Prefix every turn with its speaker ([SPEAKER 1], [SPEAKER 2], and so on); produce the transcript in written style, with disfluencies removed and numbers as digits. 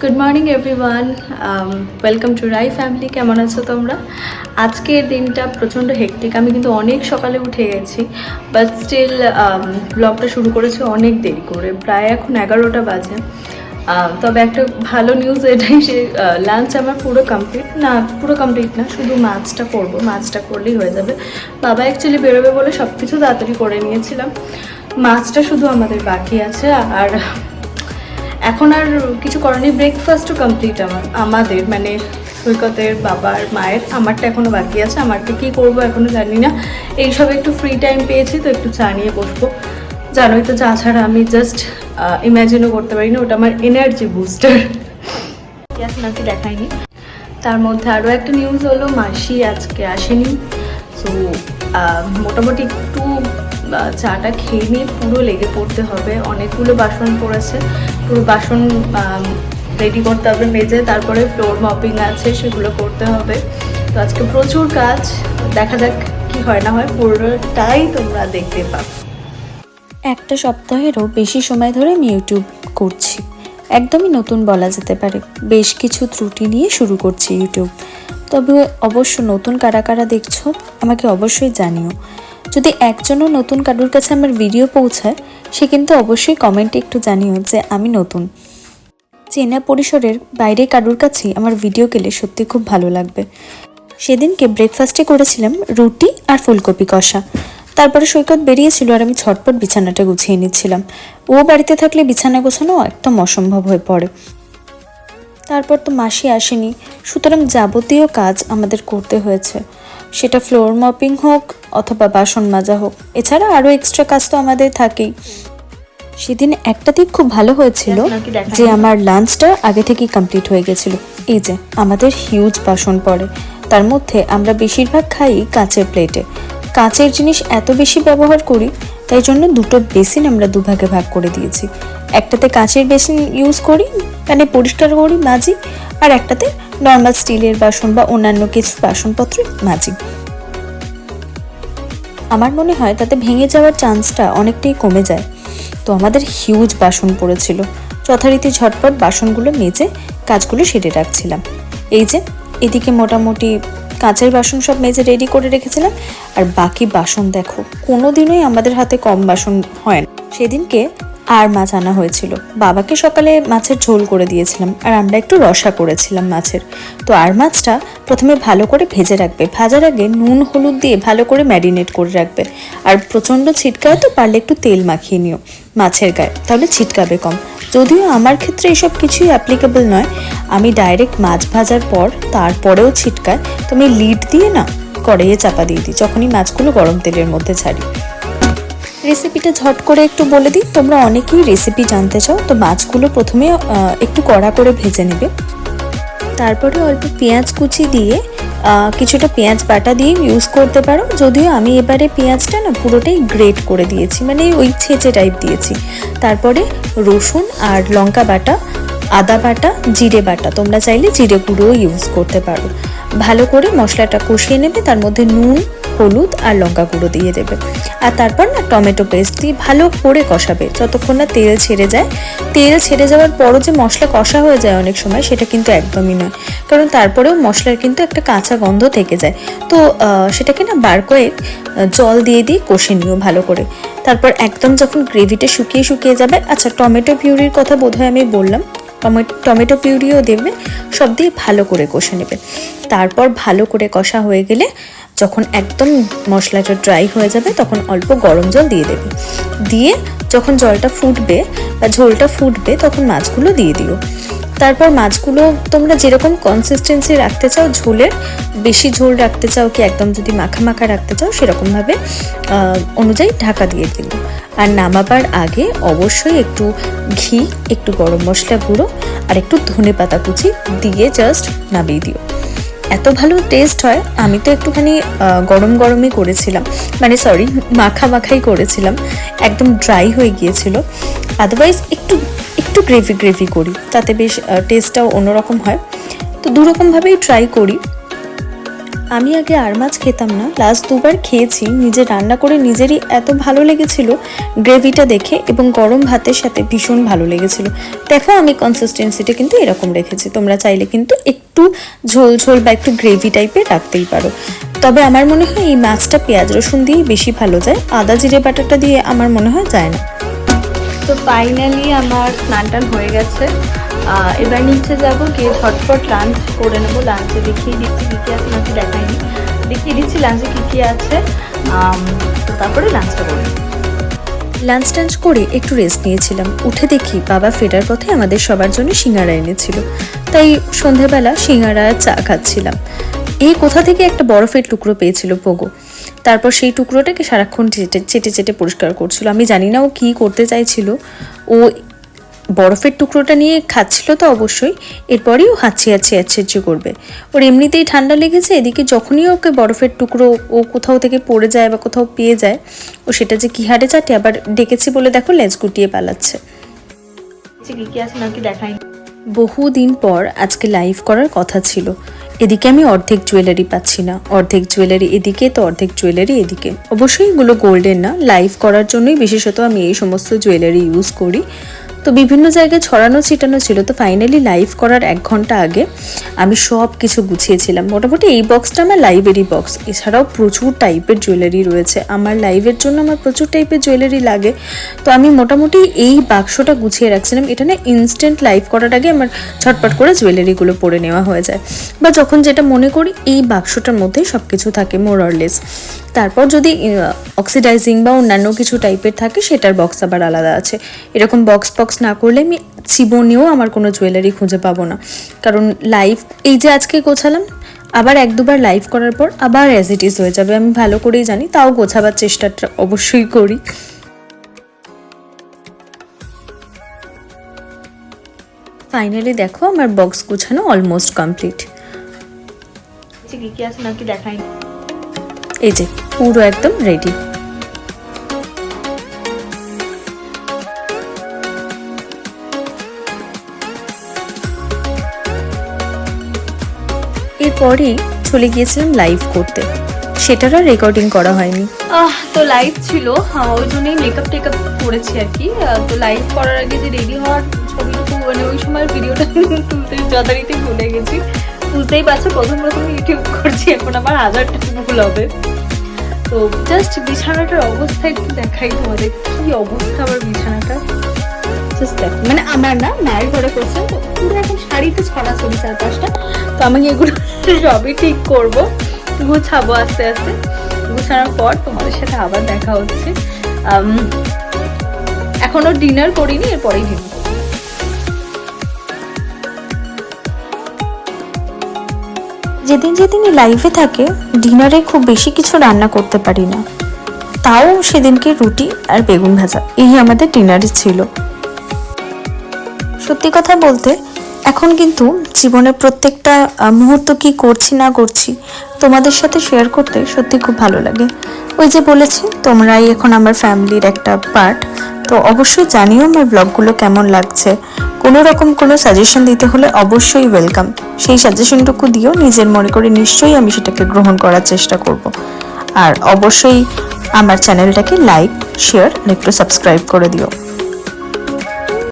[SPEAKER 1] Good morning everyone, welcome to Rai family. কেমন আছো তোমরা? আজকের দিনটা প্রচণ্ড হেক্টিক। আমি কিন্তু অনেক সকালে উঠে গেছি, বাট স্টিল ব্লগটা শুরু করেছি অনেক দেরি করে, প্রায় এখন 11টা বাজে। তবে একটা ভালো নিউজ এটাই যে লাঞ্চ আমার পুরো কমপ্লিট না, শুধু মাছটা করবো, মাছটা করলেই হয়ে যাবে। বাবা অ্যাকচুয়ালি বেরোবে বলে সব কিছু তাড়াতাড়ি করে নিয়েছিলাম, মাছটা শুধু আমাদের বাকি আছে। আর এখন আর কিছু করেনি, ব্রেকফাস্টও কমপ্লিট আমাদের মানে সৈকতের, বাবার, মায়ের। আমারটা এখনও বাকি আছে, আমারটা কী করবো এখনও জানি না। এইসব একটু ফ্রি টাইম পেয়েছি তো একটু চা নিয়ে বসবো। জানোই তো চা ছাড়া আমি জাস্ট ইম্যাজিনও করতে পারি না, ওটা আমার এনার্জি বুস্টার। নাকি দেখায়নি। তার মধ্যে আরও একটা নিউজ হলো, মাসি আজকে আসেনি। সো মোটামুটি একটু চাটা খেয়ে নিয়ে পুরো লেগে পড়তে হবে। অনেকগুলো বাসন পড়েছে, পুরো বাসন রেডি করতে হবে মেজে, তারপরে ফ্লোর মপিং আছে সেগুলো করতে হবে। তো আজকে প্রচুর কাজ, দেখা যাক কি হয় না হয়, পুরোটাই তোমরা দেখতে পাবে।
[SPEAKER 2] একটা সপ্তাহেরও বেশি সময় ধরে আমি ইউটিউব করছি, একদমই নতুন বলা যেতে পারে। বেশ কিছু ত্রুটি নিয়ে শুরু করছি ইউটিউব। তবে অবশ্য নতুন কারা কারা দেখছো আমাকে অবশ্যই জানিও। যদি একজনও নতুন কারোর কাছে আমার ভিডিও পৌঁছায়, সে কিন্তু অবশ্যই কমেন্টে একটু জানিও যে আমি নতুন। চেনা পরিসরের বাইরে কারোর কাছেই আমার ভিডিও গেলে সত্যি খুব ভালো লাগবে। সেদিনকে ব্রেকফাস্টে করেছিলাম রুটি আর ফুলকপি কষা। তারপরে সৈকত বেরিয়েছিল আর আমি ঝটপট বিছানাটা গুছিয়ে নিচ্ছিলাম। ও বাড়িতে থাকলে বিছানা গোছানো একদম অসম্ভব হয়ে পড়ে। তারপর তো মাসি আসেনি, সুতরাং যাবতীয় কাজ আমাদের করতে হয়েছে, সেটা ফ্লোর মপিং হোক অথবা বাসন মাজা হোক। এছাড়া আরও এক্সট্রা কাজ তো আমাদের থাকেই। সেদিন একটা দিক খুব ভালো হয়েছিল যে আমার লাঞ্চটা আগে থেকেই কমপ্লিট হয়ে গেছিল। এই যে আমাদের হিউজ বাসন পড়ে, তার মধ্যে আমরা বেশিরভাগ খাই কাঁচের প্লেটে। কাঁচের জিনিস এত বেশি ব্যবহার করি, তাই জন্য দুটো বেসিন আমরা দুভাগে ভাগ করে দিয়েছি। একটাতে কাঁচের বেসিন ইউজ করি, মানে পরিষ্কার করি, মাজি, আর একটাতে নর্মাল স্টিলের বাসন বা অন্যান্য কিছু বাসনপত্র মাজি। আমার মনে হয় তাতে ভেঙে যাওয়ার চান্সটা অনেকটাই কমে যায়। তো আমাদের হিউজ বাসন পড়েছিল, যথারীতি ঝটপট বাসনগুলো মেজে কাজগুলো সেরে রাখছিলাম। এই যে এদিকে মোটামুটি কাঁচের বাসন সব মেজে রেডি করে রেখেছিলাম, আর বাকি বাসন দেখো, কোনো দিনই আমাদের হাতে কম বাসন হয় না। সেদিনকে আর মাছ আনা হয়েছিল, বাবাকে সকালে মাছের ঝোল করে দিয়েছিলাম, আর আমরা একটু রসা করেছিলাম মাছের। তো আর মাছটা প্রথমে ভালো করে ভেজে রাখবে, ভাজার আগে নুন হলুদ দিয়ে ভালো করে ম্যারিনেট করে রাখবে। আর প্রচণ্ড ছিটকায় তো পারলে একটু তেল মাখিয়ে নিও মাছের গায়ে, তাহলে ছিটকাবে কম। যদিও আমার ক্ষেত্রে এসব কিছুই অ্যাপ্লিকেবল নয়, আমি ডাইরেক্ট মাছ ভাজার পর তারপরেও ছিটকায়, তো আমি লিড দিয়ে না কড়াইয়ে চাপা দিয়ে দিই যখনই মাছগুলো গরম তেলের মধ্যে ছাড়ি। রেসিপিটা ঝট করে একটু বলে দিই, তোমরা অনেকেই রেসিপি জানতে চাও। তো মাছগুলো প্রথমে একটু কড়া করে ভেজে নেবে, তারপরে অল্প পেঁয়াজ কুচি দিয়ে কিছুটা পেঁয়াজ বাটা দিয়ে ইউজ করতে পারো। যদিও আমি এবারে পেঁয়াজটা না পুরোটাই গ্রেট করে দিয়েছি, মানে ওই ছেঁচে টাইপ দিয়েছি। তারপরে রসুন আর লঙ্কা বাটা, আদা বাটা, জিরে বাটা, তোমরা চাইলে জিরে গুঁড়োও ইউজ করতে পারো। ভালো করে মশলাটা কষিয়ে নেবে, তার মধ্যে নুন, হলুদ আর লঙ্কা গুঁড়ো দিয়ে দেবে। আর তারপর না টমেটো পেস্ট দিয়ে ভালো করে কষাবে যতক্ষণ না তেল ছেড়ে যায়। তেল ছেড়ে যাওয়ার পরও যে মশলা কষা হয়ে যায় অনেক সময়, সেটা কিন্তু একদমই নয়, কারণ তারপরেও মশলার কিন্তু একটা কাঁচা গন্ধ থেকে যায়। তো সেটাকে না বার কয়েক জল দিয়ে দিয়ে কষে নিও ভালো করে। তারপর একদম যখন গ্রেভিটা শুকিয়ে শুকিয়ে যাবে, আচ্ছা টমেটো পিউরির কথা বোধহয় আমি বললাম, টমেটো পিউরিও দেবে, সব দিয়ে ভালো করে কষে নেবে। তারপর ভালো করে কষা হয়ে গেলে যখন একদম মশলাটা ড্রাই হয়ে যাবে, তখন অল্প গরম জল দিয়ে দেবে। দিয়ে যখন জলটা ফুটবে বা ঝোলটা ফুটবে, তখন মাছগুলো দিয়ে দিও। তারপর মাছগুলো তোমরা যেরকম কনসিস্টেন্সি রাখতে চাও ঝোলের, বেশি ঝোল রাখতে চাও কি একদম যদি মাখা মাখা রাখতে চাও, সেরকমভাবে অনুযায়ী ঢাকা দিয়ে দিল। আর নামাবার আগে অবশ্যই একটু ঘি, একটু গরম মশলা গুঁড়ো আর একটু ধনেপাতা কুচি দিয়ে জাস্ট নামিয়ে দিও। এত ভালো টেস্ট হয়। আমি তো একটুখানি গরম গরমই করেছিলাম, মানে সরি মাখা মাখাই করেছিলাম, একদম ড্রাই হয়ে গিয়েছিল। আদারওয়াইজ একটু একটু গ্রেভি গ্রেভি করি, তাতে বেশ টেস্টটাও অন্যরকম হয়। তো দুরকমভাবেই ট্রাই করি। আমি আগে আর মাছ খেতাম না, লাস্ট 2বার খেয়েছি, নিজে রান্না করে নিজেরই এত ভালো লেগেছিল গ্রেভিটা দেখে, এবং গরম ভাতের সাথে ভীষণ ভালো লেগেছিল। দেখো আমি কনসিস্টেন্সিটা কিন্তু এরকম রেখেছি, তোমরা চাইলে কিন্তু একটু ঝোল ঝোল বা একটু গ্রেভি টাইপের রাখতেই পারো। তবে আমার মনে হয় এই মাছটা পেঁয়াজ রসুন দিয়েই বেশি ভালো যায়, আদা জিরে বাটাটা দিয়ে আমার মনে হয় যায় না।
[SPEAKER 1] তো ফাইনালি আমার স্নান টান হয়ে গেছে, এবার নিচে যাবো, গিয়ে ঝটপট লাঞ্চ করে নেবো। লাঞ্চে দেখিয়ে দিচ্ছি কী কী আছে, নাকি দেখাইনি, দেখিয়ে দিচ্ছি লাঞ্চে কী কী আছে। তো তারপরে লাঞ্চটা করে
[SPEAKER 2] লাঞ্চ টাঞ্চ করে একটু রেস্ট নিয়েছিলাম, উঠে দেখি বাবা ফেরার পথে আমাদের সবার জন্য সিঙ্গারা এনেছিল, তাই সন্ধেবেলা সিঙ্গারা চা খাচ্ছিলাম। এই কোথা থেকে একটা বরফের টুকরো পেয়েছিল পোগো, তারপর সেই টুকরোটাকে সারাক্ষণ চেটে চেটে পরিষ্কার করছিল। আমি জানি না ও কী করতে চাইছিল, ও বরফের টুকরোটা নিয়ে খাচ্ছিল তো অবশ্যই, এরপরেই ও হাঁচিয়ে করবে। ওর এমনিতেই ঠান্ডা লেগেছে, এদিকে যখনই ওকে বরফের টুকরো ও কোথাও থেকে পড়ে যায় বা কোথাও পেয়ে যায়, ও সেটা যে কী হারে চাটে, আবার ডেকেছি বলে দেখো লেজ গুটিয়ে পালাচ্ছে।
[SPEAKER 1] কী কী আছে নাকি দেখাইনি।
[SPEAKER 2] বহুদিন পর আজকে লাইভ করার কথা ছিল, এদিকে আমি অর্ধেক জুয়েলারি পাচ্ছি না, অর্ধেক জুয়েলারি এদিকে তো অর্ধেক জুয়েলারি এদিকে। অবশ্যই এগুলো গোল্ডের না, লাইভ করার জন্যই বিশেষত আমি এই সমস্ত জুয়েলারি ইউজ করি। তো বিভিন্ন জায়গায় ছড়ানো ছিটানো ছিল, তো ফাইনালি লাইভ করার 1 ঘন্টা আগে আমি সব কিছু গুছিয়েছিলাম। মোটামুটি এই বক্সটা আমার লাইভেরই বক্স, এছাড়াও প্রচুর টাইপের জুয়েলারি রয়েছে, আমার লাইভের জন্য আমার প্রচুর টাইপের জুয়েলারি লাগে। তো আমি মোটামুটি এই বাক্সটা গুছিয়ে রাখছিলাম, এটা না ইনস্ট্যান্ট লাইভ করার আগে আমার ঝটপট করে জুয়েলারিগুলো পরে নেওয়া হয়ে যায়, বা যখন যেটা মনে করি এই বাক্সটার মধ্যেই সব কিছু থাকে মোর অরলেস। তারপর যদি অক্সিডাইজিং বা অন্যান্য কিছু টাইপের থাকে সেটার বক্স আবার আলাদা আছে। এরকম বক্স না করলে আমি জীবনেও আমার কোনো জুয়েলারি খুঁজে পাবো না, কারণ লাইভ এই যে আজকে গোছালাম, আবার 1-2বার লাইভ করার পর আবার অ্যাজ ইট ইজ হয়ে যাবে, আমি ভালো করেই জানি, তাও গোছাবার চেষ্টাটা অবশ্যই করি। ফাইনালি দেখো আমার বক্স গোছানো অলমোস্ট কমপ্লিট।
[SPEAKER 1] কী কী আছে নাকি দেখাইনি।
[SPEAKER 2] এই যে পুরো একদম রেডি। এরপরেই চলে গিয়েছিলাম লাইভ করতে, সেটার আর রেকর্ডিং করা হয়নি।
[SPEAKER 1] তো লাইভ ছিল, ওই জন্যই মেকআপ টেকআপ করেছি আর কি। তো লাইভ করার আগে যে রেডি হওয়ার ছবিটুকু, মানে ওই সময় ভিডিওটা তুলতে যথারীতি ভুলে গেছি। বুঝতেই পারছো প্রথম ইউটিউব করছি, এখন আমার 1000টা ভুল হবে। তো জাস্ট বিছানাটার অবস্থা একটু দেখাই তোমাদের, কি অবস্থা আমার বিছানাটা। জাস্ট দেখো, মানে আমার না, মায়ের ঘরে করছে, তো পুরো এখন শাড়িতে ছড়াছড়ি 4-5টা। তো আমি এগুলো সবই ঠিক করবো, গুছাবো আস্তে আস্তে। গুছানোর পর তোমাদের সাথে আবার দেখা হচ্ছে। এখনো ডিনার করিনি, এরপরেই ডিনার।
[SPEAKER 2] যেদিন লাইভে থাকে ডিনারে খুব বেশি কিছু রান্না করতে পারি না, তাও সেদিনকে রুটি আর বেগুন ভাজা এই আমাদের ডিনারে ছিল। সত্যি কথা বলতে এখন কিন্তু জীবনের প্রত্যেকটা মুহূর্ত কি করছি না করছি তোমাদের সাথে শেয়ার করতে সত্যি খুব ভালো লাগে। ওই যে বলেছি তোমরাই এখন আমার ফ্যামিলির একটা পার্ট, তো অবশ্যই জানিও আমার ব্লগগুলো কেমন লাগছে। কোনো রকম কোনো সাজেশন দিতে হলে অবশ্যই ওয়েলকাম, সেই সাজেশনটুকু দিও, নিজের মনে করে নিশ্চয়ই আমি সেটাকে গ্রহণ করার চেষ্টা করব। আর অবশ্যই আমার চ্যানেলটাকে লাইক, শেয়ার আর একটু সাবস্ক্রাইব করে দিও।